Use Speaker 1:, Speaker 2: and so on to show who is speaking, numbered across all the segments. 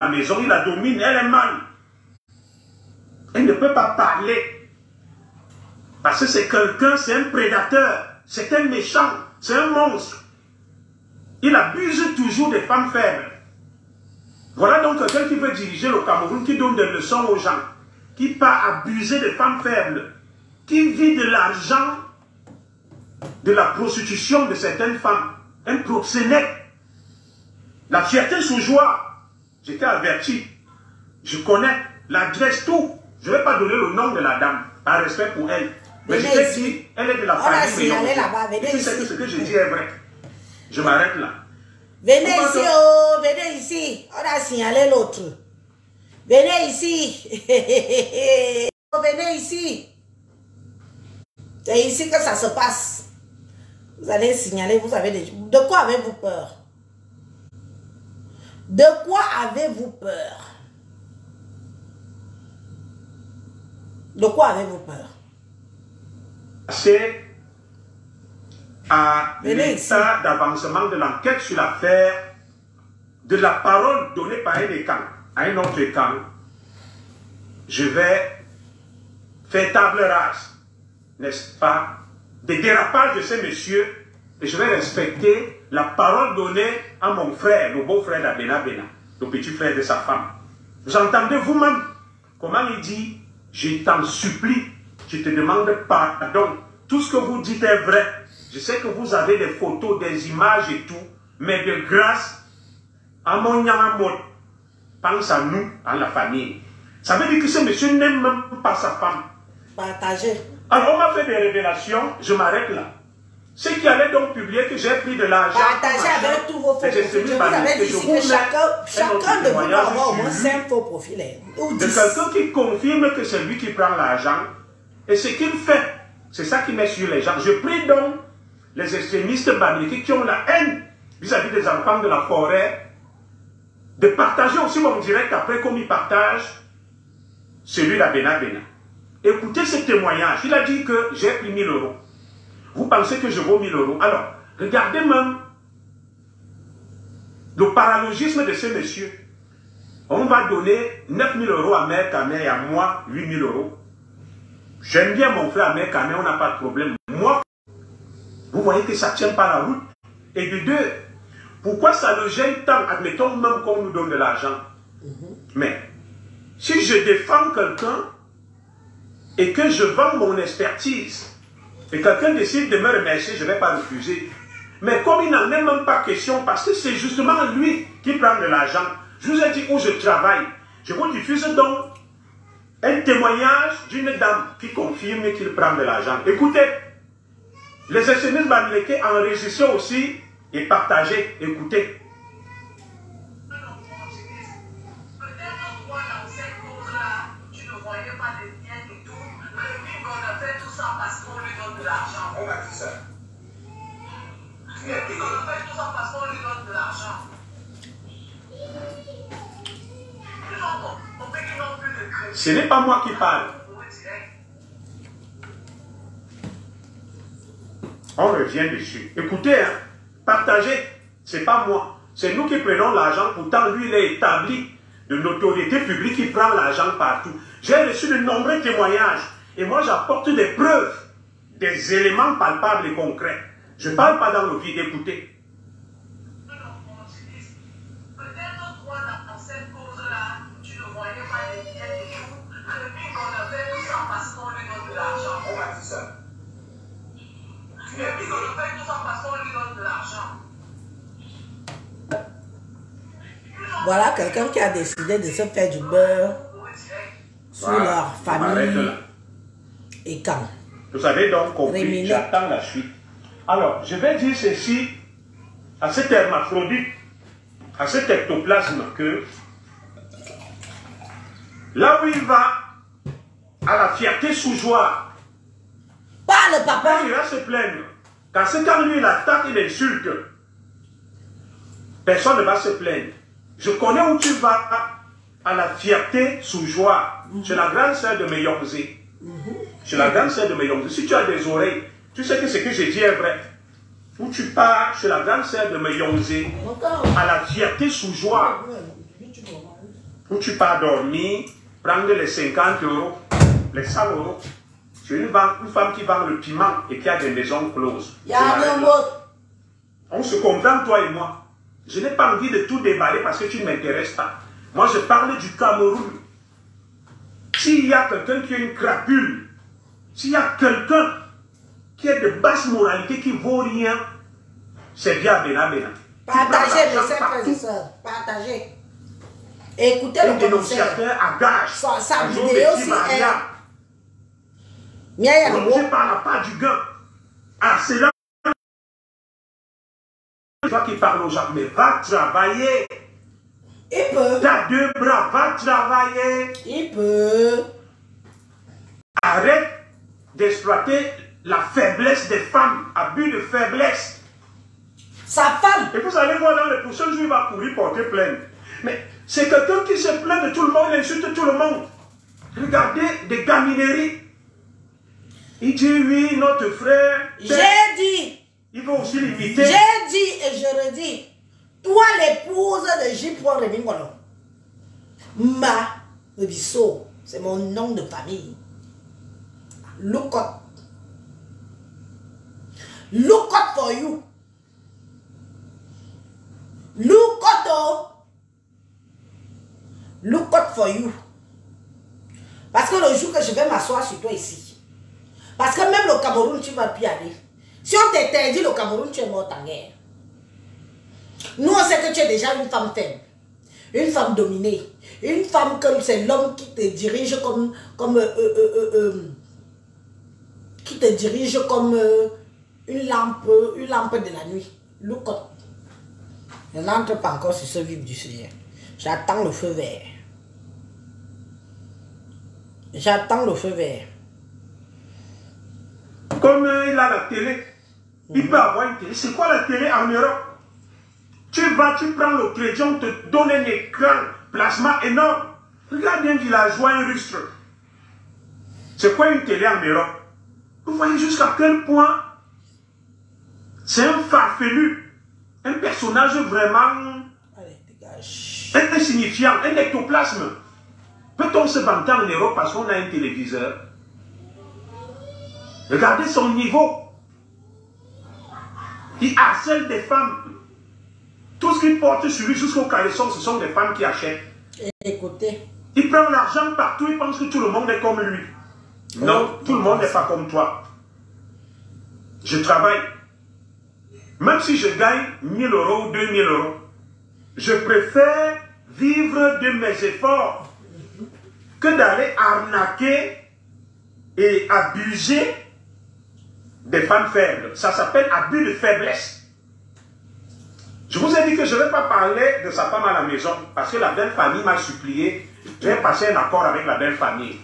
Speaker 1: la maison, il la domine, elle est mal. Elle ne peut pas parler. Parce que c'est quelqu'un, c'est un prédateur, c'est un méchant, c'est un monstre. Il abuse toujours des femmes faibles. Voilà donc quelqu'un qui veut diriger le Cameroun, qui donne des leçons aux gens, qui part abuser des femmes faibles, qui vit de l'argent, de la prostitution de certaines femmes, un proxénète. La fierté sous joie. J'étais averti. Je connais l'adresse, tout. Je ne vais pas donner le nom de la dame, par respect pour elle. Mais je t'ai dit, elle est de la famille. Tu sais que ce que je dis est vrai. Je m'arrête là.
Speaker 2: Venez ici, oh, venez ici. On a signalé l'autre. Venez ici. Venez ici. C'est ici que ça se passe. Vous allez signaler, vous avez des... De quoi avez-vous peur? De quoi avez-vous peur? De quoi avez-vous peur?
Speaker 1: C'est à l'état d'avancement de l'enquête sur l'affaire de la parole donnée par un camp à un autre camp. Je vais faire table rase, n'est-ce pas, des dérapages de ces messieurs, et je vais respecter la parole donnée à mon frère, le beau-frère d'Abena Bena, le petit frère de sa femme. Vous entendez vous-même comment il dit, je t'en supplie, je te demande pardon. Tout ce que vous dites est vrai. Je sais que vous avez des photos, des images et tout, mais de grâce, à mon Yamamot, pense à nous, à la famille. Ça veut dire que ce monsieur n'aime même pas sa femme.
Speaker 2: Partagez.
Speaker 1: Alors on m'a fait des révélations, je m'arrête là. Ceux qui allaient donc publier que j'ai pris de l'argent.
Speaker 2: Partagez avec tous vos faux profils. Je vous avais dit ici que chacun de vous doit avoir au moins 5 faux profils.
Speaker 1: De quelqu'un qui confirme que c'est lui qui prend l'argent. Et ce qu'il fait, c'est ça qui met sur les gens. Je prie donc les extrémistes bamilés qui ont la haine vis-à-vis des enfants de la forêt, de partager aussi mon direct après comme ils partagent celui d'Abena Bena. Écoutez ce témoignage. Il a dit que j'ai pris 1000 €. Vous pensez que je vaux 1000 €. Alors, regardez même le paralogisme de ce monsieur. On va donner 9000 € à Mère Kamé et à moi 8000 €. J'aime bien mon frère Mère Kamé, on n'a pas de problème. Moi, vous voyez que ça ne tient pas la route. Et de deux, pourquoi ça le gêne tant? Admettons même qu'on nous donne de l'argent. Mais, si je défends quelqu'un et que je vends mon expertise, et quelqu'un décide de me remercier, je ne vais pas refuser. Mais comme il n'en est même pas question, parce que c'est justement lui qui prend de l'argent, je vous ai dit où je travaille. Je vous diffuse donc un témoignage d'une dame qui confirme qu'il prend de l'argent. Écoutez, les SMS Bamileke enregistrés aussi et partagés. Écoutez.
Speaker 3: On a dit ça. Et puis on fait tout ça parce qu'on lui donne de l'argent.
Speaker 1: Ce n'est pas moi qui parle. On revient dessus. Écoutez, hein, partagez, ce n'est pas moi. C'est nous qui prenons l'argent. Pourtant, lui, il est établi de notoriété publique qui prend l'argent partout. J'ai reçu de nombreux témoignages. Et moi, j'apporte des preuves, des éléments palpables et concrets. Je ne parle pas dans le vide, écoutez.
Speaker 3: Peut-être toi, dans cette cause-là, tu ne voyais pas les biens et tout. Que lui, qu'on a fait tout ça parce qu'on lui donne de l'argent. On a dit ça. Et puis qu'on a fait tout ça parce qu'on lui donne de l'argent.
Speaker 2: Voilà quelqu'un qui a décidé de se faire du beurre sur leur famille et quand.
Speaker 1: Vous avez donc compris, j'attends la suite. Alors, je vais dire ceci à cet hermaphrodite, à cet ectoplasme, que là où il va, à la fierté sous joie,
Speaker 2: parle, papa.
Speaker 1: Il va se plaindre. Car c'est quand lui il attaque, il insulte. Personne ne va se plaindre. Je connais où tu vas à la fierté sous joie. C'est la grande sœur de Meyongzé. C'est la grande sœur de Meyongzé. Si tu as des oreilles, tu sais que ce que je dis est vrai. Où tu pars chez la grande sœur de Meyongzé, à la fierté sous joie. où tu pars dormir, prendre les 50 €, les 100 €. C'est une femme qui vend le piment et qui a des maisons closes. On se comprend, toi et moi. Je n'ai pas envie de tout déballer parce que tu ne m'intéresses pas. Moi, je parle du Cameroun. S'il y a quelqu'un qui a une crapule, s'il y a quelqu'un qui est de basse moralité, qui ne vaut rien, c'est bien Bena Bena.
Speaker 2: Partagez, mes frères et sœurs. Partagez. Écoutez le
Speaker 1: dénonciateur à gage.
Speaker 2: Sa vidéo aussi est...
Speaker 1: Je parle pas du gars. Ah, c'est là. Toi qui parles aux gens, mais va travailler.
Speaker 2: Il peut.
Speaker 1: T'as 2 bras, va travailler.
Speaker 2: Il peut.
Speaker 1: Arrête d'exploiter la faiblesse des femmes, abus de faiblesse.
Speaker 2: Sa femme.
Speaker 1: Et vous allez voir dans les prochains jours, il va courir porter plainte. Mais c'est quelqu'un qui se plaint de tout le monde, il insulte tout le monde. Regardez des gamineries. Il dit oui, notre frère.
Speaker 2: J'ai dit.
Speaker 1: Il va aussi l'imiter.
Speaker 2: J'ai dit et je redis. Toi, l'épouse de J.Pro Remingolo. Ma Rebisso, c'est mon nom de famille. Look up. Look up for you. Look up. Look up for you. Parce que le jour que je vais m'asseoir sur toi ici, parce que même le Cameroun, tu ne vas plus aller. Si on t'interdit le Cameroun, tu es mort en guerre. Nous, on sait que tu es déjà une femme faible, une femme dominée, une femme comme c'est l'homme qui te dirige qui te dirige comme une lampe de la nuit. Look up. Je n'entre pas encore sur ce vif du sujet. J'attends le feu vert. J'attends le feu vert.
Speaker 1: Comme il a la télé, il peut avoir une télé. C'est quoi la télé en Europe? Tu vas, tu prends le crédit, on te donne un écran plasma énorme. Regarde un villageois, un rustre. C'est quoi une télé en Europe? Vous voyez jusqu'à quel point c'est un farfelu, un personnage vraiment insignifiant, un ectoplasme. Peut-on se vanter en Europe parce qu'on a un téléviseur? Regardez son niveau. Il harcèle des femmes. Tout ce qu'il porte sur lui jusqu'au caleçon, ce sont des femmes qui achètent.
Speaker 2: Écoutez.
Speaker 1: Il prend l'argent partout, il pense que tout le monde est comme lui. Non, tout le monde n'est pas comme toi. Je travaille. Même si je gagne 1 000 € ou 2 000 €, je préfère vivre de mes efforts que d'aller arnaquer et abuser des femmes faibles. Ça s'appelle abus de faiblesse. Je vous ai dit que je ne vais pas parler de sa femme à la maison parce que la belle famille m'a supplié. Je vais passer un accord avec la belle famille.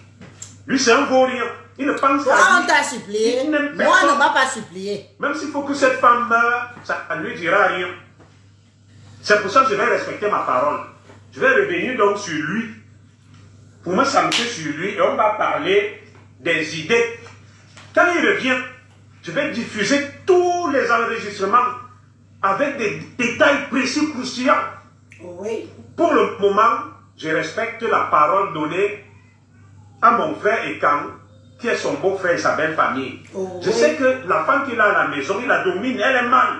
Speaker 1: Lui, c'est un vaurien. Il ne pense qu'à lui.
Speaker 2: On t'a supplié. Moi, on ne m'a pas supplié.
Speaker 1: Même s'il faut que cette femme meure, ça ne lui dira rien. C'est pour ça que je vais respecter ma parole. Je vais revenir donc sur lui. Pour me centrer sur lui et on va parler des idées. Quand il revient, je vais diffuser tous les enregistrements avec des détails précis, croustillants.
Speaker 2: Oui.
Speaker 1: Pour le moment, je respecte la parole donnée à mon frère Ekan, qui est son beau-frère et sa belle famille.
Speaker 2: Oui.
Speaker 1: Je sais que la femme qu'il a à la maison, il la domine, elle est mal.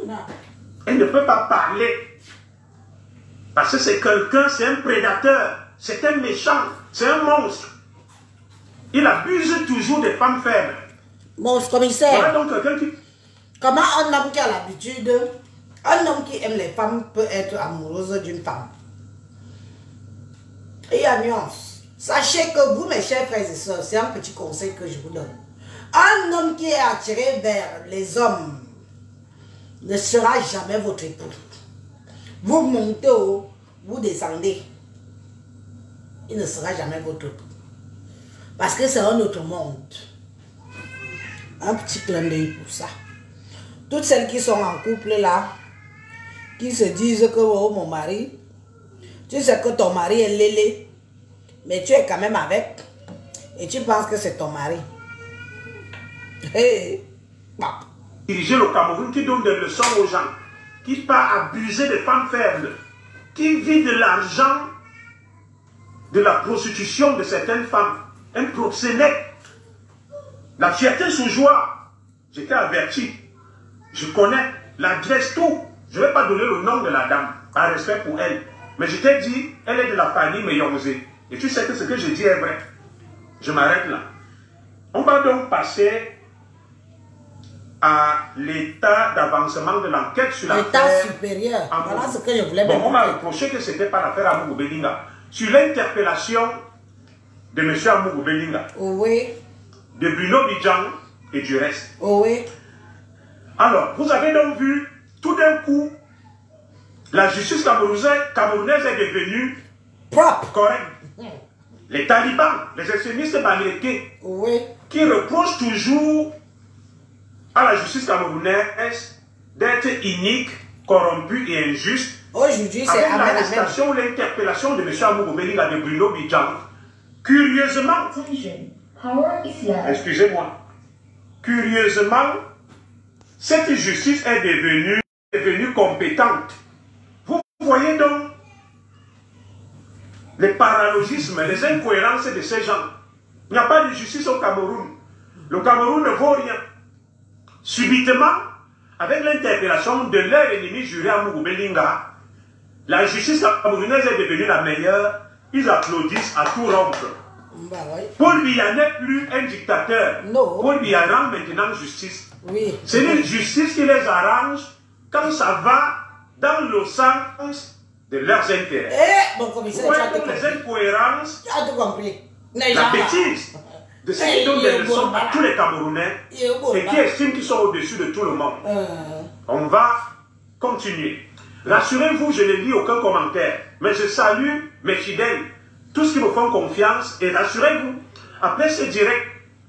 Speaker 2: Non.
Speaker 1: Elle ne peut pas parler. Parce que c'est quelqu'un, c'est un prédateur, c'est un méchant, c'est un monstre. Il abuse toujours des femmes faibles.
Speaker 2: Monstre commissaire.
Speaker 1: Voilà donc quelqu'un qui...
Speaker 2: Comment un homme qui a l'habitude, un homme qui aime les femmes peut être amoureux d'une femme? Et il y a nuance. Sachez que vous, mes chers frères et sœurs, c'est un petit conseil que je vous donne. Un homme qui est attiré vers les hommes ne sera jamais votre époux. Vous montez haut, vous descendez. Il ne sera jamais votre époux. Parce que c'est un autre monde. Un petit clin d'œil pour ça. Toutes celles qui sont en couple là, qui se disent que oh, mon mari, tu sais que ton mari est lélé, mais tu es quand même avec, et tu penses que c'est ton mari. Hey. Bah.
Speaker 1: Diriger le Cameroun, qui donne des leçons aux gens, qui part abuser des femmes faibles, qui vit de l'argent de la prostitution de certaines femmes, un proxénète. La fierté sous joie, j'étais averti, je connais l'adresse, tout. Je ne vais pas donner le nom de la dame, par respect pour elle. Mais je t'ai dit, elle est de la famille Meyongzé. Et tu sais que ce que je dis est vrai. Je m'arrête là. On va donc passer à l'état d'avancement de l'enquête sur l'affaire.
Speaker 2: L'état supérieur. Voilà ce que je voulais
Speaker 1: dire. Bon, on m'a reproché que ce n'était pas l'affaire Amougou Belinga. Sur l'interpellation de M. Amougou Belinga,
Speaker 2: oui,
Speaker 1: de Bruno Bidjan et du reste.
Speaker 2: Oui.
Speaker 1: Alors, vous avez donc vu, tout d'un coup, la justice camerounaise est devenue
Speaker 2: propre,
Speaker 1: correcte. Les talibans, les extrémistes bamileke,
Speaker 2: oui,
Speaker 1: qui reprochent toujours à la justice camerounaise d'être inique, corrompue et injuste.
Speaker 2: Aujourd'hui, c'est
Speaker 1: avec l'arrestation ou l'interpellation de M. Amougou Belinga de Bruno Bidjan. Curieusement, excusez-moi, curieusement, cette justice est devenue compétente. Vous voyez donc les paralogismes, les incohérences de ces gens. Il n'y a pas de justice au Cameroun. Le Cameroun ne vaut rien. Subitement, avec l'interpellation de leur ennemi juré Amougou Belinga, la justice camerounaise est devenue la meilleure. Ils applaudissent à tout rompre.
Speaker 2: Bah oui.
Speaker 1: Paul Biya n'est plus un dictateur.
Speaker 2: Non.
Speaker 1: Paul Biya rend maintenant justice.
Speaker 2: Oui.
Speaker 1: C'est une justice qui les arrange quand ça va dans le sens de leurs intérêts.
Speaker 2: Eh, mon commissaire, tu as tout compris.
Speaker 1: Les incohérences,
Speaker 2: Tu as tout compris.
Speaker 1: la bêtise de ce qui donne des leçons à tous les Camerounais et qui estiment qu'ils sont au-dessus de tout le monde. On va continuer. Rassurez-vous, je ne lis aucun commentaire, mais je salue mes fidèles, tous qui me font confiance, et rassurez-vous, après ce direct,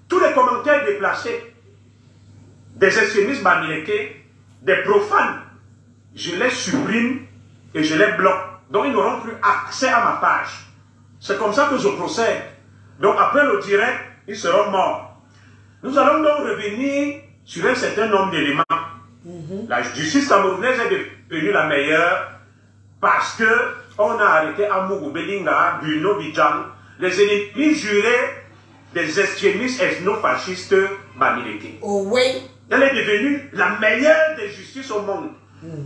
Speaker 1: tous les commentaires déplacés des extrémistes bamileke, des profanes, je les supprime et je les bloque. Donc ils n'auront plus accès à ma page. C'est comme ça que je procède. Donc après le direct, ils seront morts. Nous allons donc revenir sur un certain nombre d'éléments. La justice camerounaise est devenue la meilleure parce que on a arrêté Amougou Belinga, Bruno Bidjan, les ennemis jurés des extrémistes ethno-fascistes bamileke.
Speaker 2: Oh oui.
Speaker 1: Elle est devenue la meilleure des justices au monde.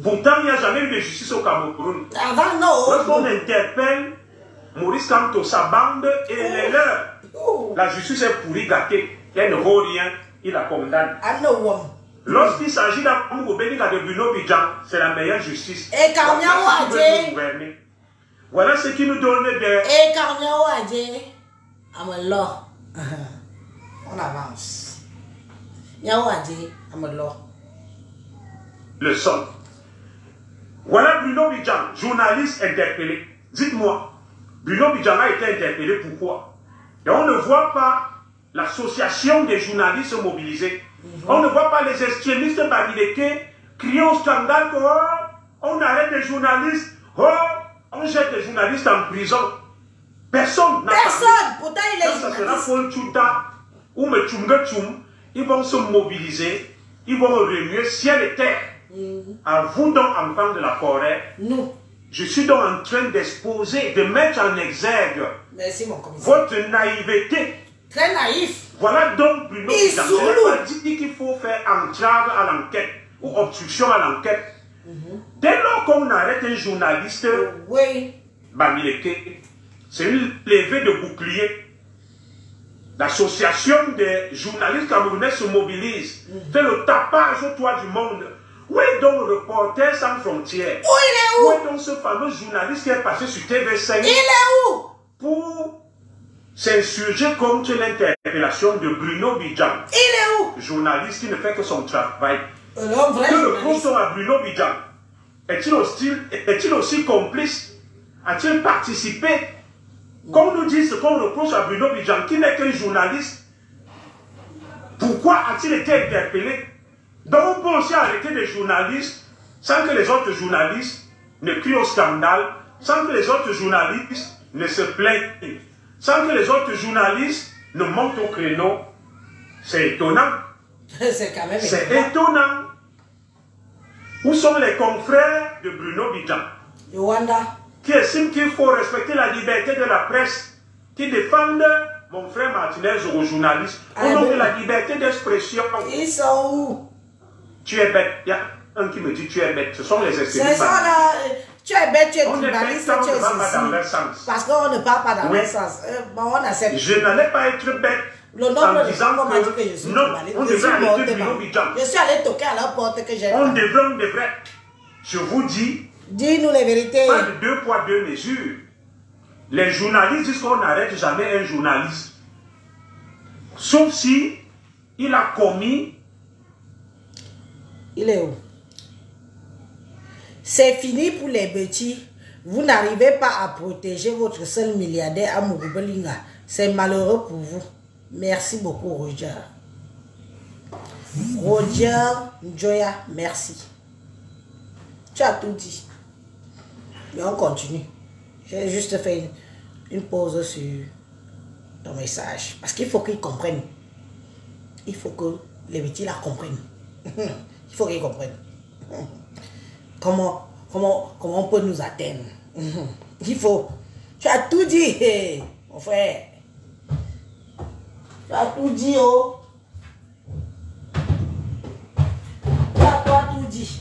Speaker 1: Pourtant, il n'y a jamais eu de justice au Cameroun.
Speaker 2: Avant, non.
Speaker 1: Lorsqu'on interpelle Maurice Kamto, sa bande et les leurs, la justice est pourrie, gâtée. Elle ne vaut rien, il la condamne. Lorsqu'il s'agit d'Amougou Belinga de Bruno Bidjan, c'est la meilleure justice.
Speaker 2: Et Karniao Adje.
Speaker 1: Voilà ce qui nous donne des...
Speaker 2: Et Karniao Adje. Amallah. On avance. Yao Adje. Amallah.
Speaker 1: Leçon. Voilà Bruno Bidjan, journaliste interpellé. Dites-moi, Bruno Bidjan a été interpellé pourquoi? Et on ne voit pas l'association des journalistes mobilisés. On ne voit pas les extrémistes bamileke crier au scandale que on arrête les journalistes, on jette les journalistes en prison. Personne n'a parlé.
Speaker 2: Personne. Pourtant, il est
Speaker 1: ça sera Paul Tchouta ou Mechunga Tchoum. Ils vont se mobiliser, ils vont remuer ciel et terre. À vous donc, enfants de la forêt, je suis donc en train d'exposer, de mettre en exergue votre naïveté.
Speaker 2: Très naïf.
Speaker 1: Voilà donc Bruno Bidjan. Je n'ai pas dit qu'il faut faire entrave à l'enquête ou obstruction à l'enquête. Dès lors qu'on arrête un journaliste, bamileke, c'est une levée de bouclier. L'association des journalistes camerounais se mobilise, fait le tapage au toit du monde. Où est donc le Reporters sans frontières?
Speaker 2: Où il est où?
Speaker 1: Où est donc ce fameux journaliste qui est passé sur TV5?
Speaker 2: Il est où?
Speaker 1: Pour s'insurger contre l'interpellation de Bruno Bidjan.
Speaker 2: Il est où?
Speaker 1: Journaliste qui ne fait que son travail.
Speaker 2: Que le
Speaker 1: procès à Bruno Bidjan est-il aussi complice? A-t-il participé? Comme nous dit ce qu'on reproche à Bruno Bidjan, qui n'est qu'un journaliste, pourquoi a-t-il été interpellé? Donc on peut aussi arrêter des journalistes sans que les autres journalistes ne crient au scandale, sans que les autres journalistes ne se plaignent, sans que les autres journalistes ne montent au créneau. C'est étonnant.
Speaker 2: C'est quand même
Speaker 1: étonnant. Où sont les confrères de Bruno Bidjan?
Speaker 2: Rwanda.
Speaker 1: qui estiment qu'il faut respecter la liberté de la presse, qui défendent mon frère Martinez aux journalistes, au nom de la liberté d'expression.
Speaker 2: Ils sont où?
Speaker 1: Tu es bête. Il y a un qui me dit tu es bête. Ce sont les extrémistes.
Speaker 2: C'est ça là. Tu es bête, tu es tribaliste, tu es
Speaker 1: ceci. Dans leur sens.
Speaker 2: Parce qu'on ne parle pas dans leur sens. Bon, on accepte.
Speaker 1: Je n'allais pas être bête.
Speaker 2: Le nombre
Speaker 1: en
Speaker 2: de
Speaker 1: disant
Speaker 2: gens que je suis tribaliste.
Speaker 1: On devrait arrêter Bruno Bidjan.
Speaker 2: Je suis allé toquer à leur porte que j'ai.
Speaker 1: On devrait. Je vous dis.
Speaker 2: Dis-nous les vérités.
Speaker 1: Pas de 2 poids 2 mesures. Les journalistes disent qu'on n'arrête jamais un journaliste. Sauf si il a commis.
Speaker 2: Il est où? C'est fini pour les petits. Vous n'arrivez pas à protéger votre seul milliardaire Amougou Belinga. C'est malheureux pour vous. Merci beaucoup, Roger. Roger Njoya, merci. Tu as tout dit. Mais on continue. J'ai juste fait une pause sur ton message. Parce qu'il faut qu'ils comprennent. Il faut que les petits la comprennent. Il faut qu'ils comprennent. Comment on peut nous atteindre? Il faut. Tu as tout dit, mon frère. Tu as tout dit, oh. Tu as tout dit.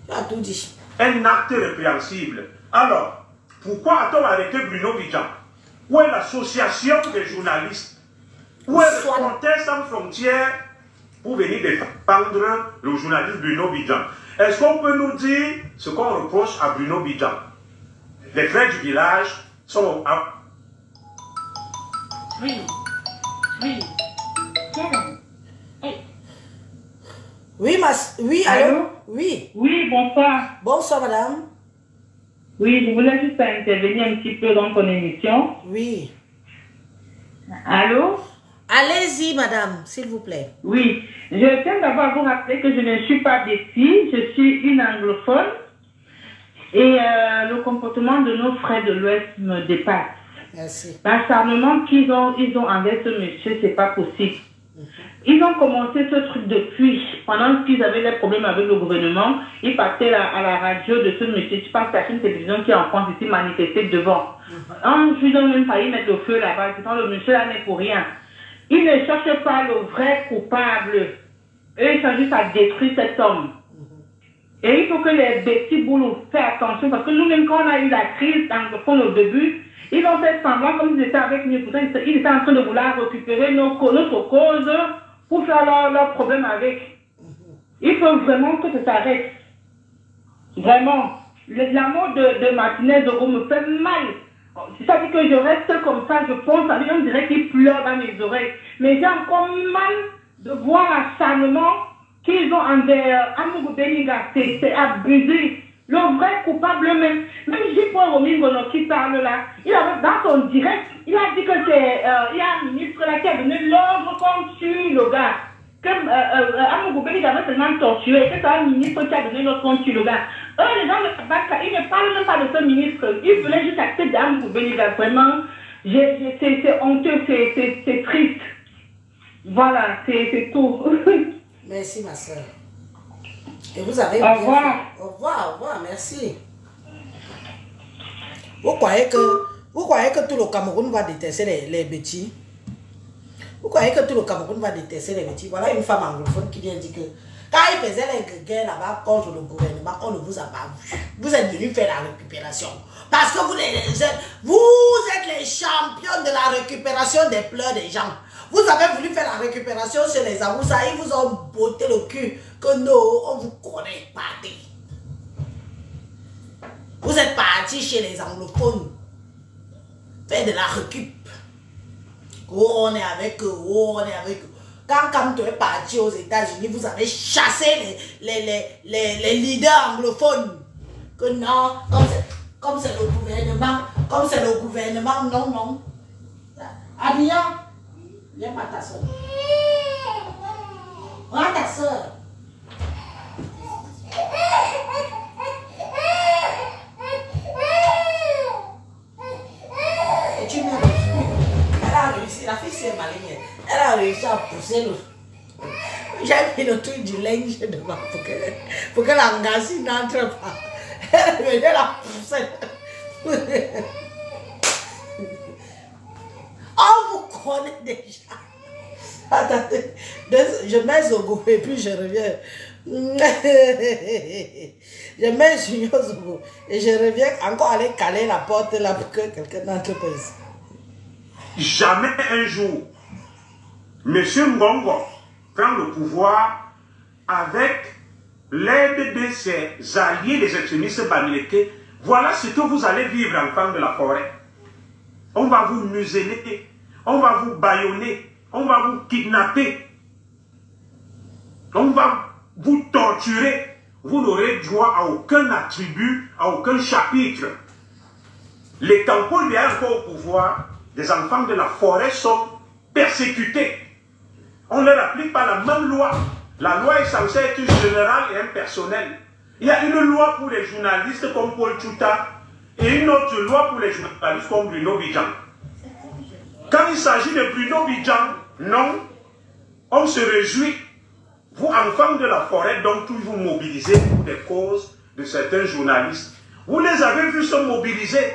Speaker 2: Tu as tout dit.
Speaker 1: Un acte répréhensible. Alors, pourquoi a-t-on arrêté Bruno Bidjan? Où est l'association des journalistes? Où est Reporters sans frontières pour venir défendre le journaliste Bruno Bidjan? Est-ce qu'on peut nous dire ce qu'on reproche à Bruno Bidjan? Les frères du village sont...
Speaker 4: Oui.
Speaker 2: Oui, allô? Oui.
Speaker 4: Oui, bonsoir.
Speaker 2: Bonsoir, madame.
Speaker 4: Oui, je voulais juste intervenir un petit peu dans ton émission.
Speaker 2: Oui.
Speaker 4: Allô?
Speaker 2: Allez-y, madame, s'il vous plaît.
Speaker 4: Oui, je tiens d'abord à vous rappeler que je ne suis pas d'ici, je suis une anglophone. Et le comportement de nos frères de l'Ouest me dépasse.
Speaker 2: Merci.
Speaker 4: L'acharnement qu'ils ont envers ce monsieur, c'est pas possible. Ils ont commencé ce truc depuis, pendant qu'ils avaient des problèmes avec le gouvernement, ils partaient à la radio de ce monsieur, je pense que c'est une télévision qui est en France ici, manifesté devant. Un jour, ils ont même failli mettre le feu là-bas, disant le monsieur là n'est pour rien. Ils ne cherchent pas le vrai coupable. Eux, ils sont juste à détruire cet homme. Et il faut que les petits boulots fassent attention, parce que nous-mêmes, quand on a eu la crise anglophone au début, ils ont fait semblant comme ils étaient avec nous. Pourtant, ils étaient en train de vouloir récupérer notre cause pour faire leur problème avec. Il faut vraiment que ça s'arrête. Vraiment. La mort de Martinez me fait mal. C'est-à-dire que je reste comme ça, je pense à lui, on dirait qu'il pleure dans mes oreilles. Mais j'ai encore mal de voir l'acharnement qu'ils ont envers Amougou Belinga. C'est abusé. Le vrai coupable même J.Paul Romy Ngono qui parle là, il avait dans son direct, il a dit que c'est il y a un ministre là qui a donné l'ordre qu'on tue le gars. Comme Amougou Belinga avait seulement torturé, c'est un ministre qui a donné l'ordre qu'on tue le gars. Eux, les gens de Tabaka, ils ne parlent même pas de ce ministre. Ils voulaient juste accepter Amougou Belinga. Vraiment, c'est honteux, c'est triste. Voilà, c'est tout.
Speaker 2: Merci, ma soeur. Et vous avez...
Speaker 4: Au revoir.
Speaker 2: Au revoir, merci. Vous croyez que tout le Cameroun va détester les petits? Vous croyez que tout le Cameroun va détester les petits? Voilà une femme anglophone qui vient dire que quand ils faisaient les guerres là-bas contre le gouvernement, on ne vous a pas vu. Vous êtes venus faire la récupération. Parce que vous êtes les champions de la récupération des pleurs des gens. Vous avez voulu faire la récupération chez les Amoussa, ils vous ont botté le cul que non, on vous connaît pas. Vous êtes partis chez les anglophones faire de la récup. Oh, on est avec eux, oh, on est avec eux. Quand tu es parti aux États-Unis, vous avez chassé les leaders anglophones. Que non, comme c'est le gouvernement, non. Abia, viens pas ta soeur. Prends ta soeur. Et tu m'as réussi. Elle a réussi, la fille c'est maligne. Elle a réussi à pousser le... J'ai mis le truc du linge devant pour que la ngazi n'entre pas. Elle venait la pousser. Oh, vous connaissez déjà. Attendez, je mets Zogo et puis je reviens. Je mets Junior Zogo et je reviens encore aller caler la porte là pour que quelqu'un n'entre pas ici.
Speaker 1: Jamais un jour, M. Ngongo prend le pouvoir avec l'aide de ses alliés, les extrémistes bamileke. Voilà ce que vous allez vivre, enfants de la forêt. On va vous museler, on va vous bâillonner, on va vous kidnapper, on va vous torturer. Vous n'aurez droit à aucun attribut, à aucun chapitre. Les Campos qui sont encore au pouvoir, des enfants de la forêt sont persécutés. On ne leur applique pas la même loi. La loi est censée être générale et impersonnelle. Il y a une loi pour les journalistes comme Paul Tchouta et une autre loi pour les journalistes comme Bruno Bidjan. Quand il s'agit de Bruno Bidjan, non, on se réjouit. Vous, enfants de la forêt, donc toujours mobilisés pour des causes de certains journalistes. Vous les avez vus se mobiliser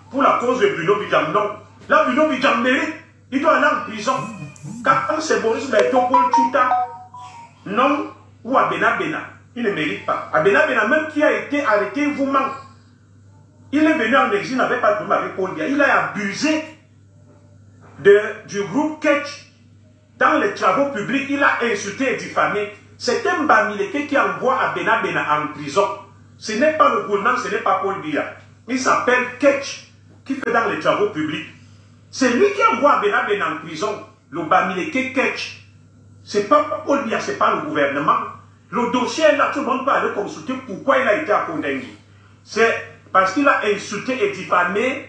Speaker 1: pour la cause de Bruno Bidjan. Non. Là, Bruno Bidjan mérite. Il doit aller en prison. Quand c'est Boris Berto, Paul Tchouta, non, ou Abena Bena, il ne mérite pas. Abena Bena, même qui a été arrêté, vous manque. Il est venu en exil, il n'avait pas de problème avec Paul Biya. Il a abusé du groupe Ketch. Dans les travaux publics, il a insulté et diffamé. C'est un Bamileke qui envoie Abena Bena en prison. Ce n'est pas le gouvernement, ce n'est pas Paul Biya. Il s'appelle Ketch, qui fait dans les travaux publics. C'est lui qui envoie Abena Bena en prison. Le Bamileke Ketch. Ce n'est pas Paul Biya, ce n'est pas le gouvernement. Le dossier est là, tout le monde peut aller consulter pourquoi il a été à Kondengui. C'est parce qu'il a insulté et diffamé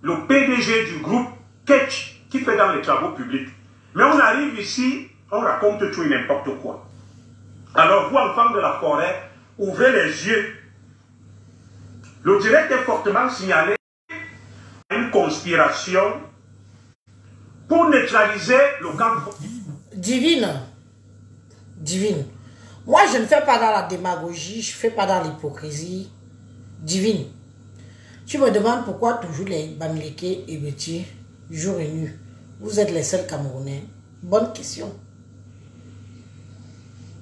Speaker 1: le PDG du groupe Ketch, qui fait dans les travaux publics. Mais on arrive ici, on raconte tout et n'importe quoi. Alors vous, enfants de la forêt, ouvrez les yeux. Le direct est fortement signalé à une conspiration pour neutraliser le camp.
Speaker 2: Divine. Divine. Moi, je ne fais pas dans la démagogie, je ne fais pas dans l'hypocrisie. Divine. Tu me demandes pourquoi toujours les Bamileke et Betty, jour et nuit. Vous êtes les seuls Camerounais. Bonne question.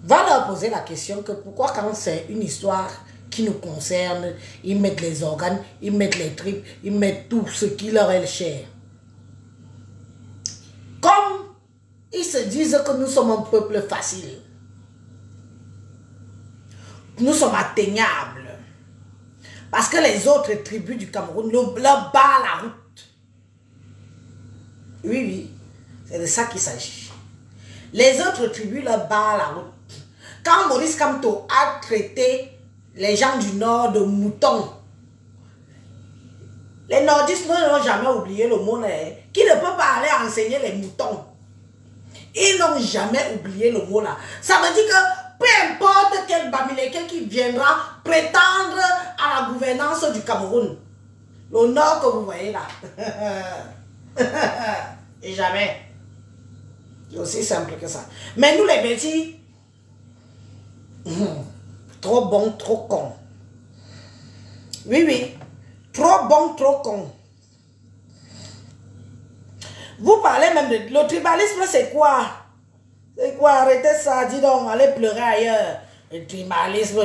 Speaker 2: Va leur poser la question que pourquoi quand c'est une histoire qui nous concerne, ils mettent les organes, ils mettent les tripes, ils mettent tout ce qui leur est cher. Comme ils se disent que nous sommes un peuple facile. Nous sommes atteignables. Parce que les autres tribus du Cameroun leur battent la route. Oui, oui, c'est de ça qu'il s'agit. Les autres tribus leur battent la route. Quand Maurice Kamto a traité les gens du Nord de moutons, les nordistes n'ont jamais oublié le mot qui ne peut pas aller enseigner les moutons. Ils n'ont jamais oublié le mot là. Ça veut dire que peu importe quel Bamileke qui viendra prétendre à la gouvernance du Cameroun, le Nord que vous voyez là, et jamais. C'est aussi simple que ça. Mais nous les petits, trop bon, trop con. Oui, oui. Trop bon, trop con. Vous parlez même de... Le tribalisme, c'est quoi? C'est quoi? Arrêtez ça, dis donc, allez pleurer ailleurs. Le tribalisme.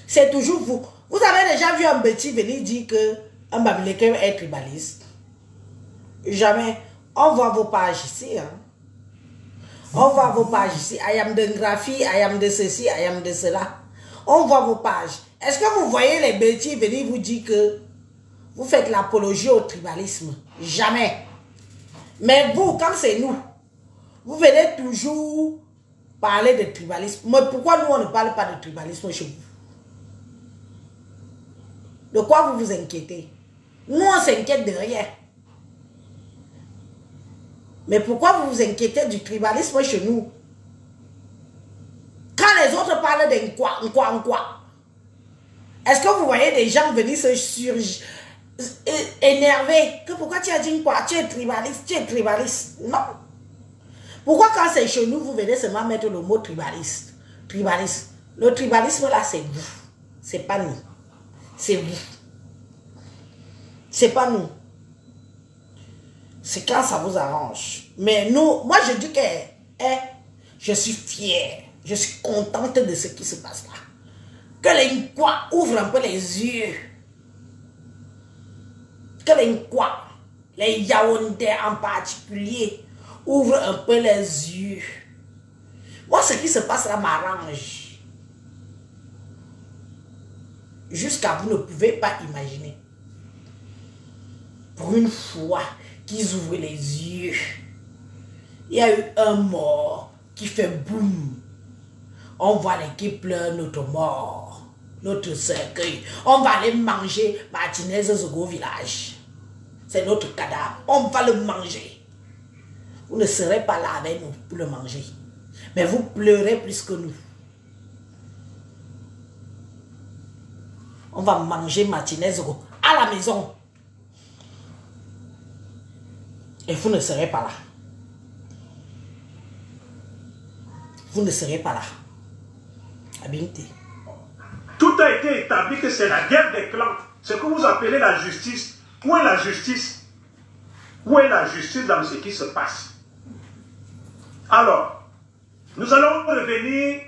Speaker 2: C'est toujours vous. Vous avez déjà vu un petit venir dire que un Bamileke est tribaliste? Jamais. On voit vos pages ici. Hein? On voit vos pages ici. I am de graphie, I am de ceci, I am de cela. On voit vos pages. Est-ce que vous voyez les bêtis venir vous dire que vous faites l'apologie au tribalisme? Jamais. Mais vous, quand c'est nous, vous venez toujours parler de tribalisme. Mais pourquoi nous, on ne parle pas de tribalisme chez vous? De quoi vous vous inquiétez? Nous, on s'inquiète de rien. Mais pourquoi vous vous inquiétez du tribalisme chez nous? Quand les autres parlent d'un quoi? Est-ce que vous voyez des gens venir se énerver? Que pourquoi tu as dit quoi? Tu es tribaliste, tu es tribaliste. Non. Pourquoi quand c'est chez nous, vous venez seulement mettre le mot tribaliste? Tribaliste. Le tribalisme là, c'est vous. C'est pas nous. C'est vous. C'est pas nous. C'est quand ça vous arrange. Mais nous, moi je dis que je suis fière. Je suis contente de ce qui se passe là. Que les Nkwa ouvrent un peu les yeux. Que les Nkwa, les Yaoundais en particulier, ouvrent un peu les yeux. Moi, ce qui se passe là m'arrange. Jusqu'à vous ne pouvez pas imaginer. Pour une fois qu'ils ouvrent les yeux, il y a eu un mort qui fait boum. On va aller pleurer notre mort, notre cercueil. On va aller manger Martinez au village. C'est notre cadavre. On va le manger. Vous ne serez pas là avec nous pour le manger. Mais vous pleurez plus que nous. On va manger Martinez à la maison. Et vous ne serez pas là. Vous ne serez pas là. Habileté.
Speaker 1: Tout a été établi que c'est la guerre des clans. Ce que vous appelez la justice. Où est la justice? Où est la justice dans ce qui se passe? Alors, nous allons revenir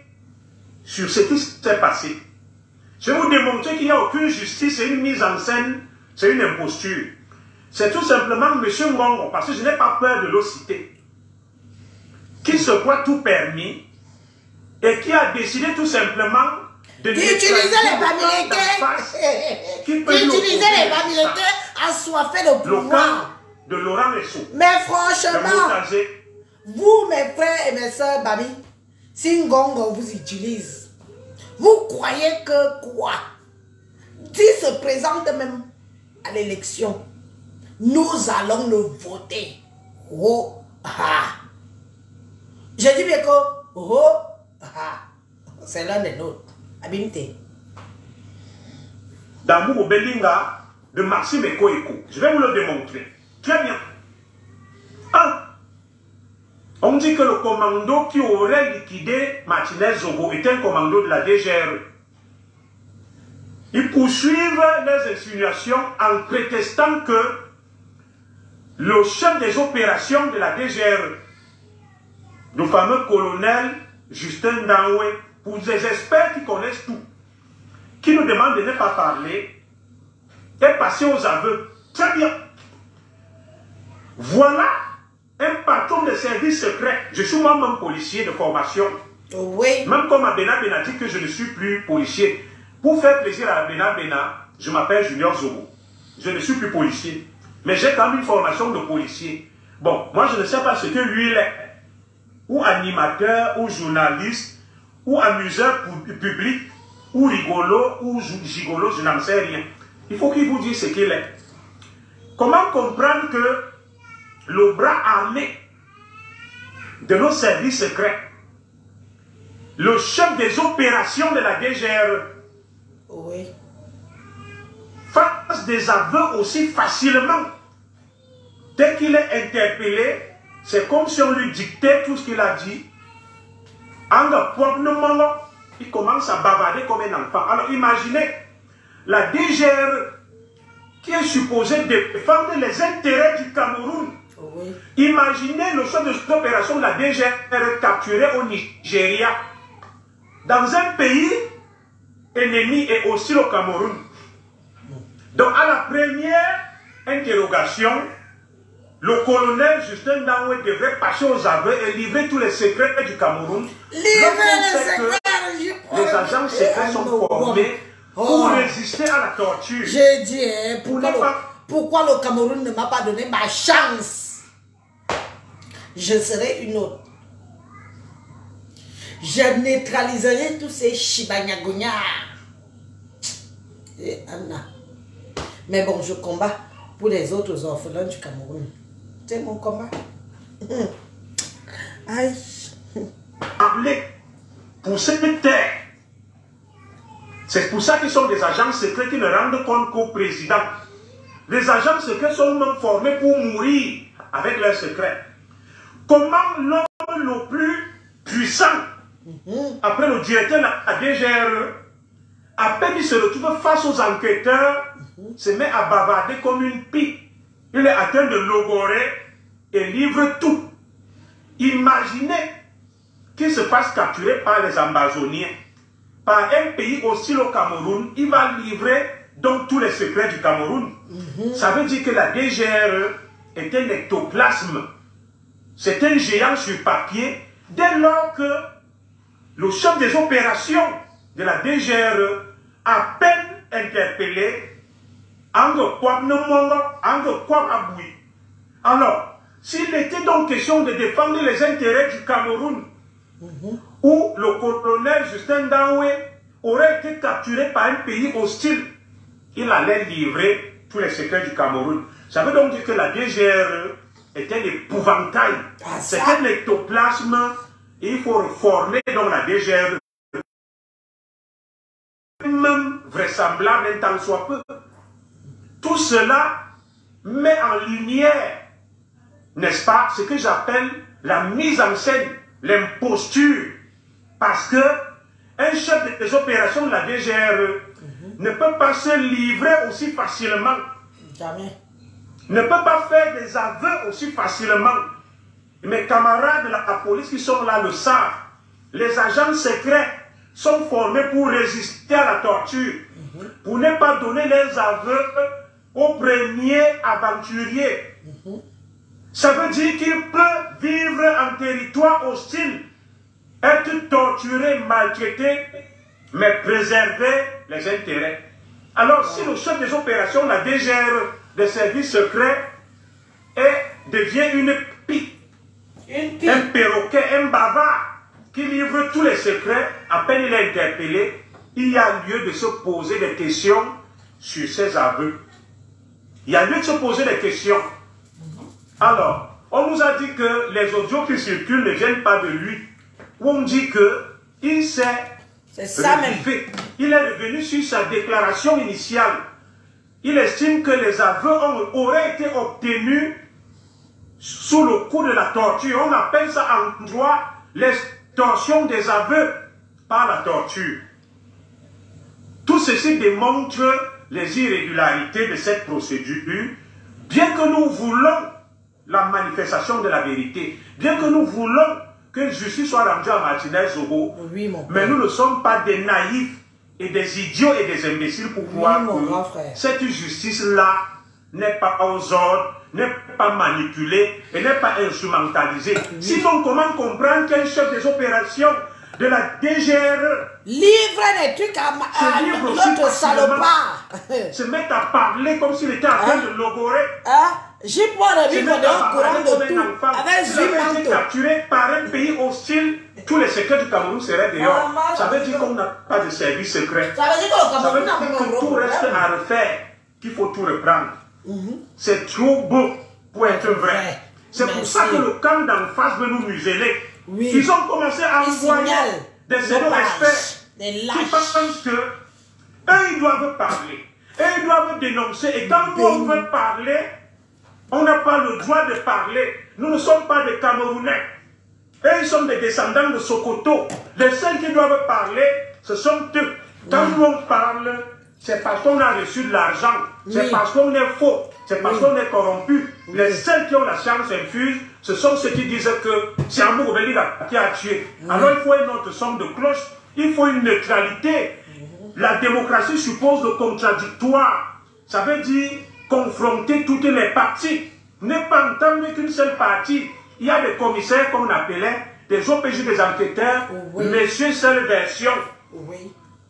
Speaker 1: sur ce qui s'est passé. Je vais vous démontrer qu'il n'y a aucune justice, c'est une mise en scène, c'est une imposture. C'est tout simplement M. Ngongo, parce que je n'ai pas peur de le citer, qui se croit tout permis et qui a décidé tout simplement
Speaker 2: d'utiliser les Bamileke, d'utiliser les Bamileke assoiffés de pouvoir.
Speaker 1: De Laurent Lesso.
Speaker 2: Mais franchement, vous, mes frères et mes soeurs, Bami, si Ngongo vous utilise, vous croyez que quoi? S'il se présente même à l'élection, nous allons le voter. Oh, ah. Je dis bien que, oh, ah. C'est l'un des nôtres. Habileté.
Speaker 1: D'amour Belinga de Maxime Ekoeko. Je vais vous le démontrer. Très bien. 1. On dit que le commando qui aurait liquidé Martinez Zogo est un commando de la DGRE. Ils poursuivent les insinuations en prétestant que le chef des opérations de la DGRE, le fameux colonel Justin Daoué, pour des experts qui connaissent tout, qui nous demandent de ne pas parler, est passé aux aveux. Très bien. Voilà un patron de service secret. Je suis moi-même policier de formation.
Speaker 2: Oui.
Speaker 1: Même comme Abena Bena dit que je ne suis plus policier. Pour faire plaisir à Abena Bena, je m'appelle Junior Zogo. Je ne suis plus policier. Mais j'ai quand même une formation de policier. Bon, moi je ne sais pas ce que lui il est. Ou animateur, ou journaliste, ou amuseur public, ou rigolo, ou gigolo, je n'en sais rien. Il faut qu'il vous dise ce qu'il est. Comment comprendre que le bras armé de nos services secrets, le chef des opérations de la DGRE,
Speaker 2: oui,
Speaker 1: fasse des aveux aussi facilement? Dès qu'il est interpellé, c'est comme si on lui dictait tout ce qu'il a dit. Il commence à bavarder comme un enfant. Alors imaginez, la DGRE qui est supposée défendre les intérêts du Cameroun.
Speaker 2: oui.
Speaker 1: Imaginez le chef de cette opération de la DGRE capturé au Nigeria, dans un pays ennemi et aussi le Cameroun. Donc à la première interrogation, le colonel Justin Daoué devrait passer aux aveux et livrer tous les secrets du Cameroun. Les agents secrets sont formés pour résister à la torture.
Speaker 2: J'ai dit, pourquoi le Cameroun ne m'a pas donné ma chance? Je serai une autre. Je neutraliserai tous ces chibanyagognards. Et Anna. Mais bon, je combats pour les autres orphelins du Cameroun. C'est mon combat. Aïe.
Speaker 1: Appelé pour cette terre. C'est pour ça qu'ils sont des agents secrets qui ne rendent compte qu'au président. Les agents secrets sont même formés pour mourir avec leurs secrets. Comment l'homme le plus puissant, après le directeur de la DGRE, à peine il se retrouve face aux enquêteurs, se met à bavarder comme une pie. Il est atteint de logorée et livre tout. Imaginez qu'il se fasse capturer par les Amazoniens, par un pays hostile au Cameroun, il va livrer donc tous les secrets du Cameroun. Ça veut dire que la DGRE est un ectoplasme. C'est un géant sur papier dès lors que le chef des opérations de la DGRE, à peine interpellé, alors, s'il était donc question de défendre les intérêts du Cameroun, où le colonel Justin Daoué aurait été capturé par un pays hostile, il allait livrer tous les secrets du Cameroun. Ça veut donc dire que la DGRE est un épouvantail, c'est un ectoplasme, et il faut reformer donc la DGRE. Même vraisemblable un tant soit peu. Tout cela met en lumière, n'est-ce pas, ce que j'appelle la mise en scène, l'imposture. Parce que un chef des opérations de la DGRE ne peut pas se livrer aussi facilement.
Speaker 2: Jamais.
Speaker 1: Ne peut pas faire des aveux aussi facilement. Mes camarades de la police qui sont là le savent. Les agents secrets sont formés pour résister à la torture, pour ne pas donner leurs aveux aux premiers aventuriers. Ça veut dire qu'il peut vivre en territoire hostile, être torturé, maltraité, mais préserver les intérêts. Alors si le chef des opérations, la DGRE, des services secrets, devient une pique, un perroquet, un bavard, qui livre tous les secrets, à peine il est interpellé, il y a lieu de se poser des questions sur ses aveux. Il y a lieu de se poser des questions. Alors, on nous a dit que les audios qui circulent ne viennent pas de lui. On dit qu'il s'est rectifié. Il est revenu sur sa déclaration initiale. Il estime que les aveux auraient été obtenus sous le coup de la torture. On appelle ça en droit l'extorsion des aveux par la torture. Tout ceci démontre les irrégularités de cette procédure. Bien que nous voulons la manifestation de la vérité, bien que nous voulons que justice soit rendue à Martinez Zogo, mais nous ne sommes pas des naïfs et des idiots et des imbéciles pour voir que cette justice-là n'est pas aux ordres, n'est pas manipulée et n'est pas instrumentalisée. Sinon, comment comprendre qu'un chef des opérations de la DGRE
Speaker 2: livre des trucs à l'autre salopard,
Speaker 1: se met à parler comme s'il était en train de logorer.
Speaker 2: J'ai pas de vivre au courant de tout. Avec
Speaker 1: s'il été capturé par un pays hostile, tous les secrets du Cameroun seraient dehors. Ça veut dire qu'on n'a pas de service secret.
Speaker 2: Ça veut dire que le Cameroun n'a pas
Speaker 1: que tout reste à refaire, qu'il faut tout reprendre. C'est trop beau pour être vrai. C'est pour ça que le camp d'en face veut nous museler. Ils ont commencé à envoyer des zéro-experts qui pensent que eux, ils doivent parler. Eux, ils doivent dénoncer. Et quand nous, on veut parler, on n'a pas le droit de parler. Nous ne sommes pas des Camerounais. Eux, ils sont des descendants de Sokoto. Les seuls qui doivent parler, ce sont eux. Quand nous, on parle, c'est parce qu'on a reçu de l'argent. C'est parce qu'on est faux. C'est parce qu'on est corrompu. Les seuls qui ont la science infuse, ce sont ceux qui disent que c'est Amour Obéliga qui a tué. Alors il faut une autre somme de cloche. Il faut une neutralité. La démocratie suppose le contradictoire. Ça veut dire confronter toutes les parties. Ne pas entendre qu'une seule partie. Il y a des commissaires qu'on appelait, des OPJ, des enquêteurs, messieurs seule version.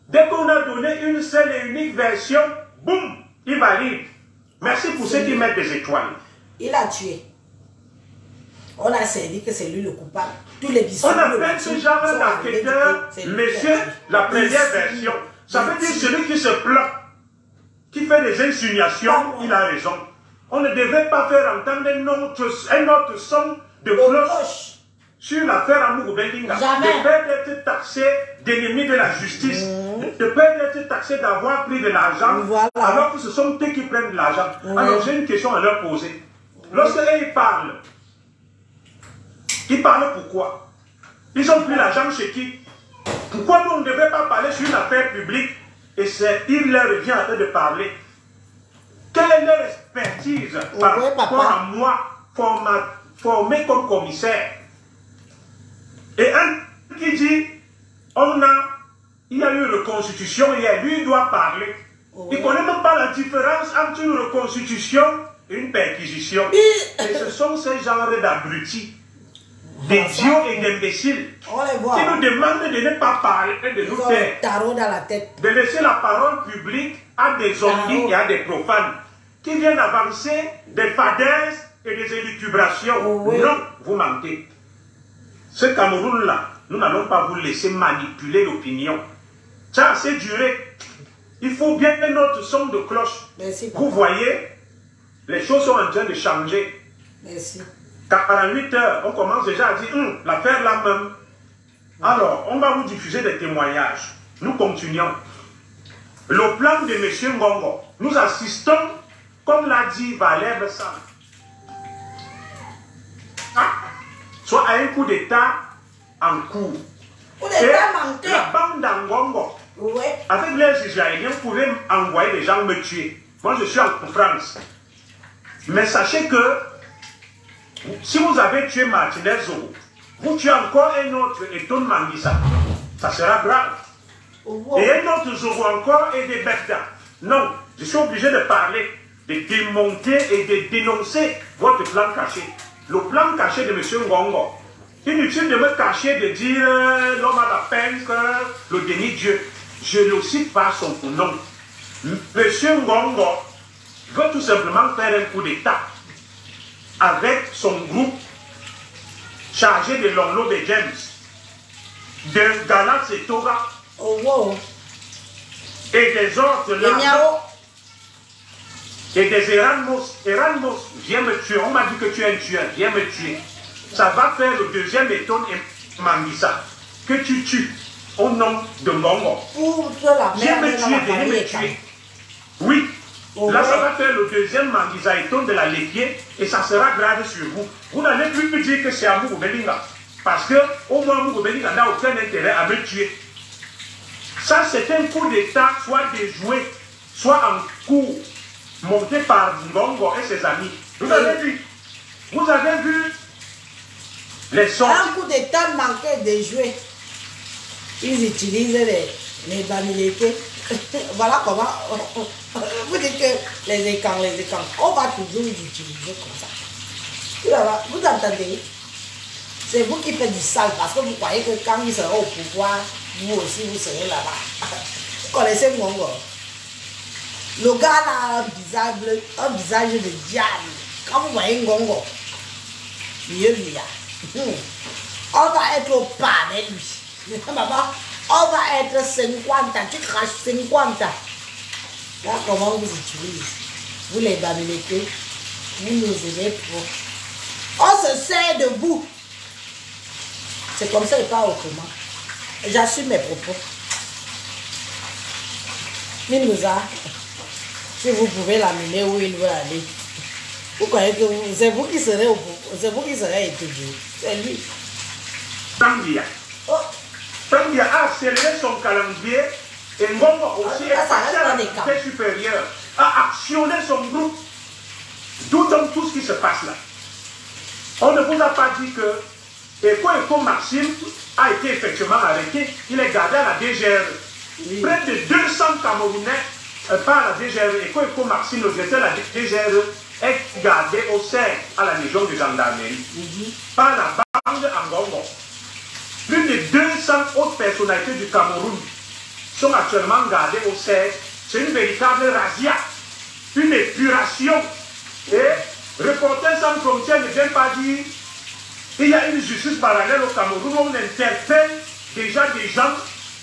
Speaker 1: Dès qu'on a donné une seule et unique version, boum, il valide. Merci pour ceux qui mettent des étoiles.
Speaker 2: Il a tué. On a servi que c'est lui le coupable. Tous les bisous.
Speaker 1: On appelle ce genre d'enquêteur, monsieur, la première version. Ça veut dire celui qui se plaint, qui fait des insinuations, il a raison. On ne devait pas faire entendre un autre son de cloche sur l'affaire Amour Belinga. De peur d'être taxé d'ennemi de la justice, de peur d'être taxé d'avoir pris de l'argent, alors que ce sont eux qui prennent de l'argent. Alors j'ai une question à leur poser. Lorsqu'ils parlent, Ils parlent pourquoi? Ils ont pris l'argent chez qui? Pourquoi nous on ne devrait pas parler sur une affaire publique et c'est il leur revient à eux de parler? Quelle est leur expertise par rapport à moi, formé comme commissaire? Et un qui dit, il y a eu une reconstitution et lui il doit parler. Il ne connaît même pas la différence entre une reconstitution et une perquisition. Et ce sont ces genres d'abrutis, d'idiots et d'imbéciles qui nous demandent de ne pas parler, de nous taire, de laisser la parole publique à des zombies et à des profanes qui viennent avancer des fadaises et des élucubrations. Non, vous mentez. Ce Cameroun-là, nous n'allons pas vous laisser manipuler l'opinion. Ça a assez duré. Il faut bien que notre son de cloche. Merci, vous voyez, les choses sont en train de changer.
Speaker 2: Merci.
Speaker 1: 48 heures, on commence déjà à dire, l'affaire là même. Alors, on va vous diffuser des témoignages. Nous continuons. Le plan de M. Ngongo, nous assistons, comme l'a dit Valère Sam, soit à un coup d'État en cours. Et la bande d'Angongo, avec les Israéliens, pouvaient envoyer des gens me tuer. Moi, je suis en France. Mais sachez que si vous avez tué Martinez Zogo, vous tuez encore un autre Eton Mangisa, ça sera grave. Et un autre Zogo encore et des Bekda. Non, je suis obligé de parler, de démonter et de dénoncer votre plan caché. Le plan caché de M. Ngongo. Inutile de me cacher, de dire l'homme à la peine, le demi-dieu. Je ne le cite pas son nom. M. Ngongo veut tout simplement faire un coup d'État avec son groupe chargé de Longlo de James, de Galat Setora et des autres là et des Eranmos. Eranmos, viens me tuer. On m'a dit que tu es un tueur, viens me tuer. Ça va faire le deuxième Eton et Mangisa que tu tues au nom de Ngongo. Viens me tuer, viens me tuer. Oui. Là, ça va faire le deuxième Mangisa Eton de la Lépier et ça sera grave sur vous. Vous n'allez plus me dire que c'est à Mougou Belinga. Parce que au moins Mougou Belinga n'a aucun intérêt à me tuer. Ça, c'est un coup d'État, soit déjoué, soit en cours, monté par Ngongo et ses amis. Vous avez vu? Vous avez vu les sorties?
Speaker 2: Un coup d'État manquait de jouer. Ils utilisent les banilités. Voilà comment vous dites que les écrans, on va toujours les utiliser comme ça. Vous entendez? C'est vous qui faites du sale parce que vous croyez que quand ils seront au pouvoir, vous aussi vous serez là-bas. Vous connaissez Ngongo? Le gars là a un visage de diable. Quand vous voyez Ngongo, on va être au pas avec lui. Maman, on va être 50 ans, tu craches 50 ans. Là, comment vous utilisez? Vous les babilétés, vous nous aimez trop. On se sert de vous. C'est comme ça et pas autrement. J'assume mes propos. Minouza, si vous pouvez l'amener où il veut aller, vous croyez que c'est vous qui serez au pouvoir, c'est vous qui serez étudié. C'est lui.
Speaker 1: Tambia a accéléré son calendrier et Ngongo aussi est passé à la vitesse supérieure, a actionné son groupe. D'où donc tout ce qui se passe là. On ne vous a pas dit que Eko Maxime a été effectivement arrêté, il est gardé à la DGR. Oui. Près de 200 Camerounais par la DGR. Eko Maxime, le directeur de la DGR, est gardé au sein à la Légion de gendarmerie par la bande Ngongo. Plus de 200 autres personnalités du Cameroun sont actuellement gardées au sein. C'est une véritable razzia, une épuration. Et Reporters sans frontières ne vient pas dire qu'il y a une justice parallèle au Cameroun où on interpelle déjà des gens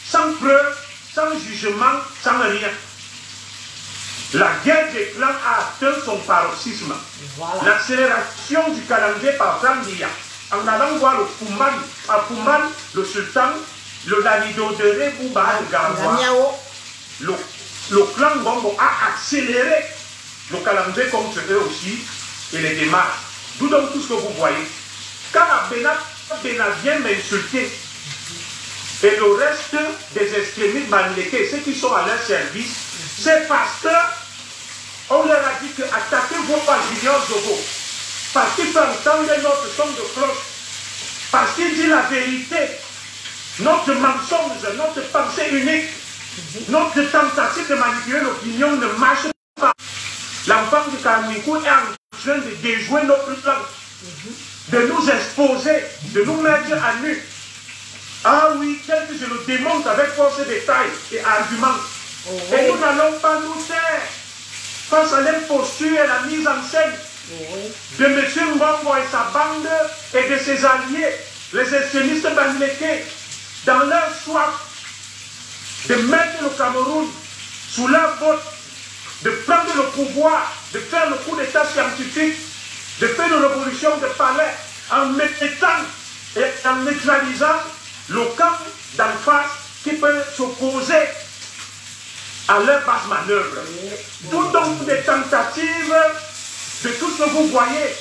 Speaker 1: sans preuve, sans jugement, sans rien. La guerre des clans a atteint son paroxysme. Voilà. L'accélération du calendrier par Franck Biya. En allant voir le Fouman, à Fouman, le sultan, le Lanido de Rebouba de Garoua, le clan Ngongo a accéléré le calendrier contre eux aussi et les démarches. D'où donc tout ce que vous voyez. Quand à Benat, Bena vient m'insulter. Et le reste des extrémistes bamileke, ceux qui sont à leur service, c'est parce que on leur a dit que attaquez vos pavillons Zobo. Parce qu'il peut entendre notre son de cloche. Parce qu'il dit la vérité. Notre mensonge, notre pensée unique, notre tentative de manipuler l'opinion ne marche pas. L'enfant de Kamiko est en train de déjouer notre plan, de nous exposer, de nous mettre à nu. Ah oui, tel que je le démontre avec force de détail et arguments. Et nous n'allons pas nous taire face à l'imposture et la mise en scène de M. Mbongo et sa bande et de ses alliés, les extrémistes bamileke, dans leur soif de mettre le Cameroun sous leur botte, de prendre le pouvoir, de faire le coup d'état scientifique, de faire une révolution de palais en mettant et en neutralisant le camp d'en face qui peut s'opposer à leur basse manœuvre. Tout donc des tentatives de tout ce que vous voyez.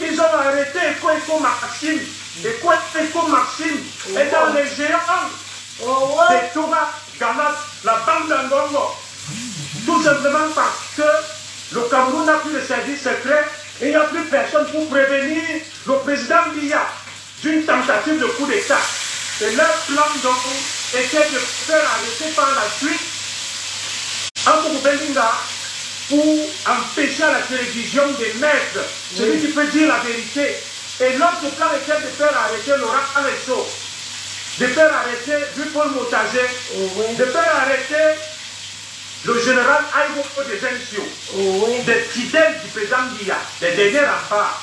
Speaker 1: Ils ont arrêté Eko Maxime. Eko Maxime est dans les géants des Toura, Galat, la bande d'Angongo. Tout simplement parce que le Cameroun n'a plus de service secret et il n'y a plus personne pour prévenir le président Biya d'une tentative de coup d'État. Et leur plan donc était de faire arrêter par la suite Anko Belinga pour empêcher à la télévision de mettre celui qui peut dire la vérité. Et l'autre plan était de faire arrêter Laurent Alesso, de faire arrêter Paul Motager, de faire arrêter le général Aïbo de Zensio, des fidèles du président Biya, des derniers remparts.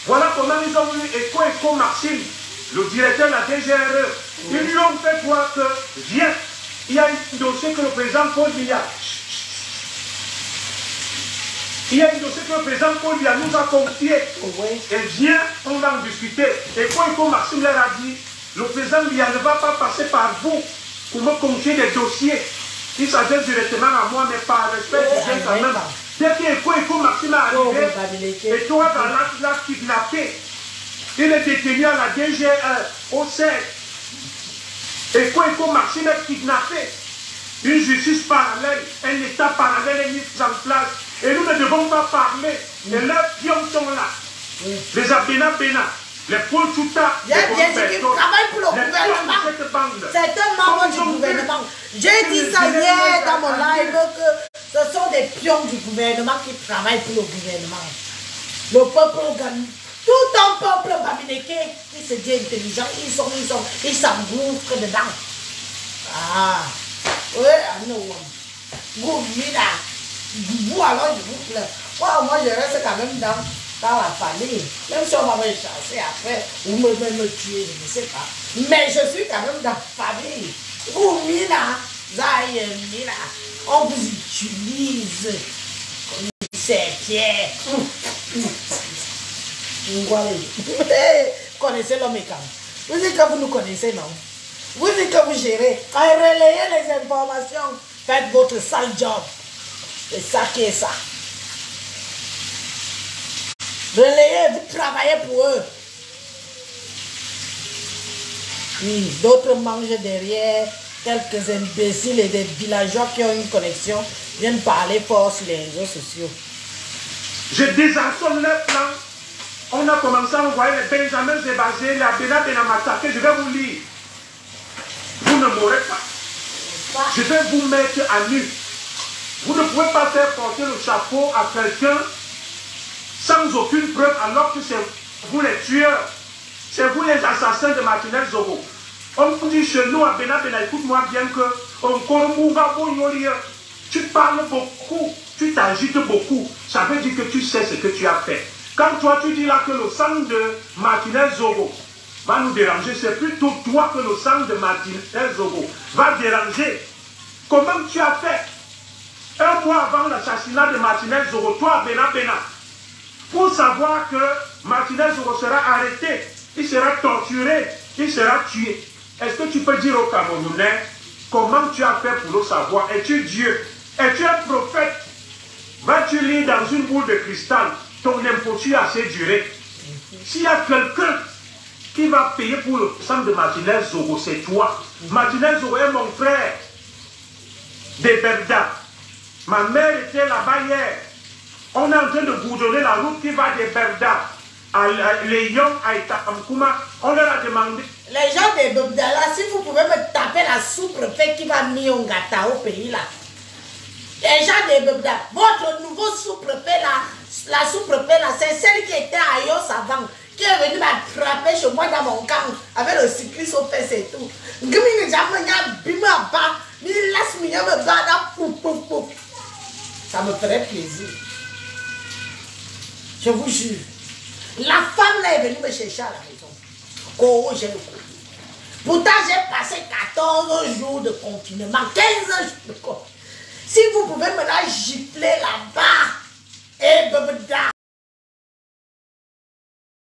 Speaker 1: Voilà comment ils ont eu Eko Maxime, le directeur de la DGRE. Ils lui ont fait croire que, viens, il y a un dossier que le président Paul Biya, que le président Paul Biya nous a confié. Et viens, on va en discuter. Et quand Eko Maxime leur a dit, le président Biya ne va pas passer par vous pour me confier des dossiers. Il s'adresse directement à moi, mais par respect, je viens quand même. Dès que Eko Maxime est arrivé, et toi, dans l'a kidnappé. Il est détenu à la DGR, au CER. Eko Maxime est kidnappé. Une justice parallèle, un état parallèle est mis en place. Et nous ne devons pas parler. Et leurs pions sont là. Les Abena Bena, les Paul Chouta,
Speaker 2: il y a bien sûr qui travaillent pour le gouvernement. C'est un membre du gouvernement. J'ai dit ça hier dans mon live que ce sont des pions du gouvernement qui travaillent pour le gouvernement. Le peuple gagne. Tout un peuple bamileke qui se dit intelligent, ils s'engouffrent dedans. Ah, oui, Goumina, vous alors je vous plains. Moi je reste quand même dans la famille. Même si on va me chasser après, ou me tuer, je ne sais pas. Mais je suis quand même dans la famille. Goumina, Zayemina, on vous utilise comme c'est Pierre. Vous connaissez l'homme et vous dites que vous nous connaissez, non? Vous dites que vous gérez. Relayez les informations. Faites votre sale job. C'est ça qui est ça. Relayez, vous travaillez pour eux. Oui, d'autres mangent derrière. Quelques imbéciles et des villageois qui ont une connexion viennent parler fort sur les réseaux sociaux.
Speaker 1: Je désarçonne leur plan. On a commencé à envoyer les Benjamin Zébazé, la Bena Benamata, que je vais vous lire. Vous ne mourrez pas. Je vais vous mettre à nu. Vous ne pouvez pas faire porter le chapeau à quelqu'un sans aucune preuve, alors que c'est vous les tueurs. C'est vous les assassins de Martinez Zobo. On vous dit chez nous à Bena Bena, écoute-moi bien que tu parles beaucoup, tu t'agites beaucoup. Ça veut dire que tu sais ce que tu as fait. Quand toi tu dis là que le sang de Martinez Zobo va nous déranger, c'est plutôt toi que le sang de Martinez Zobo va déranger. Comment tu as fait un mois avant l'assassinat de Martinez Zobo, toi Bena Bena, pour savoir que Martinez Zobo sera arrêté, il sera torturé, il sera tué. Est-ce que tu peux dire aux Camerounais comment tu as fait pour le savoir? Es-tu Dieu? Es-tu un prophète? Vas-tu lire dans une boule de cristal? Ton imposture a assez duré. S'il y a quelqu'un qui va payer pour le sang de Martinez Zogo, c'est toi. Martinez Zogo est mon frère de Berda. Ma mère était là-bas hier. On est en train de bourdonner la route qui va de Berda à Léon, à Itakamkouma. On leur a demandé.
Speaker 2: Les gens de Berda, là, si vous pouvez me taper la sous-préfet qui va mis un gâteau au pays là. Les gens de Berda, votre nouveau sous-préfet là, la sous-préfet là, c'est celle qui était à Yos avant, qui est venue m'attraper chez moi dans mon camp avec le cycliste au fesse et tout. Ça me ferait plaisir. Je vous jure. La femme là est venue me chercher à la maison. Oh, j'ai le coup. Pourtant, j'ai passé 14 jours de confinement, 15 jours de confinement. Si vous pouvez me la gifler là-bas, et Bebeda,